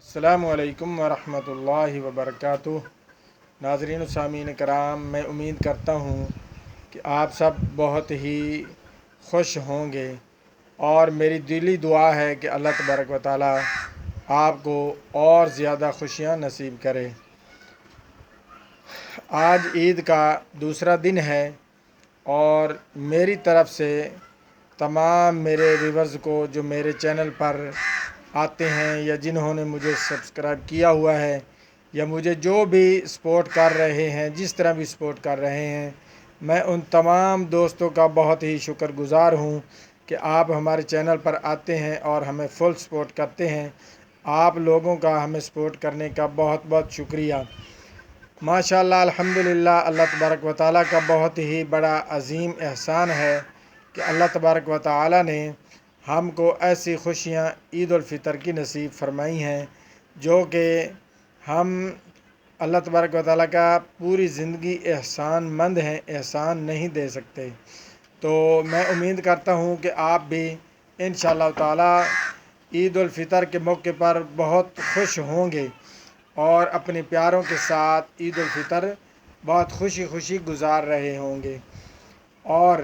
السلام علیکم ورحمۃ اللہ وبرکاتہ۔ ناظرین و سامعین کرام، میں امید کرتا ہوں کہ آپ سب بہت ہی خوش ہوں گے، اور میری دلی دعا ہے کہ اللہ تبارک و تعالی آپ کو اور زیادہ خوشیاں نصیب کرے۔ آج عید کا دوسرا دن ہے، اور میری طرف سے تمام میرے ویورز کو جو میرے چینل پر آتے ہیں یا جنہوں نے مجھے سبسکرائب کیا ہوا ہے یا مجھے جو بھی سپورٹ کر رہے ہیں، جس طرح بھی سپورٹ کر رہے ہیں، میں ان تمام دوستوں کا بہت ہی شکر گزار ہوں کہ آپ ہمارے چینل پر آتے ہیں اور ہمیں فل سپورٹ کرتے ہیں۔ آپ لوگوں کا ہمیں سپورٹ کرنے کا بہت بہت شکریہ۔ ماشاءاللہ، الحمدللہ، اللہ تبارک و تعالیٰ کا بہت ہی بڑا عظیم احسان ہے کہ اللہ تبارک و تعالیٰ نے ہم کو ایسی خوشیاں عید الفطر کی نصیب فرمائی ہیں جو کہ ہم اللہ تبارک و تعالیٰ کا پوری زندگی احسان مند ہیں، احسان نہیں دے سکتے۔ تو میں امید کرتا ہوں کہ آپ بھی انشاءاللہ تعالیٰ عید الفطر کے موقع پر بہت خوش ہوں گے اور اپنے پیاروں کے ساتھ عید الفطر بہت خوشی خوشی گزار رہے ہوں گے۔ اور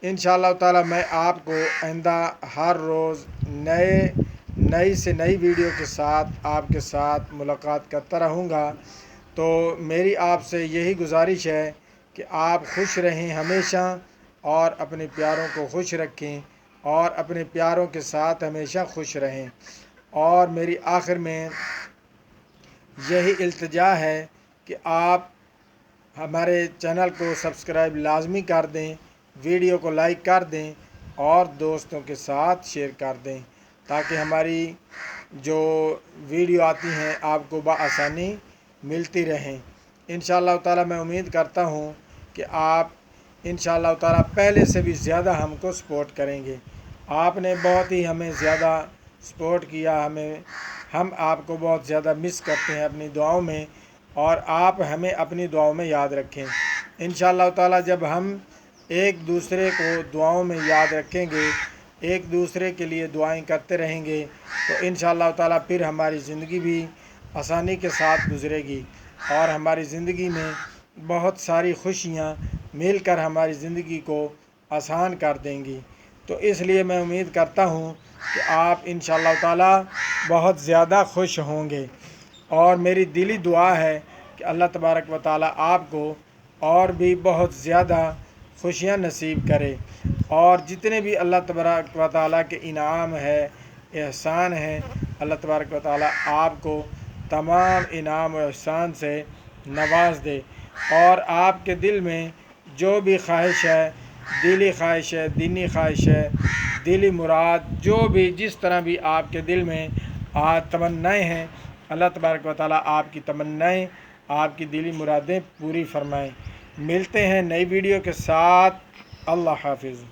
انشاءاللہ تعالیٰ میں آپ کو آئندہ ہر روز نئی سے نئی ویڈیو کے ساتھ آپ کے ساتھ ملاقات کرتا رہوں گا۔ تو میری آپ سے یہی گزارش ہے کہ آپ خوش رہیں ہمیشہ، اور اپنے پیاروں کو خوش رکھیں، اور اپنے پیاروں کے ساتھ ہمیشہ خوش رہیں۔ اور میری آخر میں یہی التجا ہے کہ آپ ہمارے چینل کو سبسکرائب لازمی کر دیں، ویڈیو کو لائک کر دیں، اور دوستوں کے ساتھ شیئر کر دیں، تاکہ ہماری جو ویڈیو آتی ہیں آپ کو بآسانی ملتی رہیں۔ انشاءاللہ تعالیٰ میں امید کرتا ہوں کہ آپ انشاءاللہ تعالیٰ پہلے سے بھی زیادہ ہم کو سپورٹ کریں گے۔ آپ نے بہت ہی ہمیں زیادہ سپورٹ کیا، ہم آپ کو بہت زیادہ مس کرتے ہیں اپنی دعاؤں میں، اور آپ ہمیں اپنی دعاؤں میں یاد رکھیں۔ انشاءاللہ تعالیٰ جب ہم ایک دوسرے کو دعاؤں میں یاد رکھیں گے، ایک دوسرے کے لیے دعائیں کرتے رہیں گے، تو انشاءاللہ تعالیٰ پھر ہماری زندگی بھی آسانی کے ساتھ گزرے گی، اور ہماری زندگی میں بہت ساری خوشیاں مل کر ہماری زندگی کو آسان کر دیں گی۔ تو اس لیے میں امید کرتا ہوں کہ آپ انشاءاللہ تعالیٰ بہت زیادہ خوش ہوں گے، اور میری دلی دعا ہے کہ اللہ تبارک و تعالیٰ آپ کو اور بھی بہت زیادہ خوشیاں نصیب کرے، اور جتنے بھی اللہ تبارک و تعالیٰ کے انعام ہے، احسان ہیں، اللہ تبارک و تعالیٰ آپ کو تمام انعام و احسان سے نواز دے، اور آپ کے دل میں جو بھی خواہش ہے، دلی خواہش ہے، دینی خواہش ہے، دلی مراد، جو بھی جس طرح بھی آپ کے دل میں تمنائیں ہیں، اللہ تبارک و تعالیٰ آپ کی تمنائیں، آپ کی دلی مرادیں پوری فرمائیں۔ ملتے ہیں نئی ویڈیو کے ساتھ۔ اللہ حافظ۔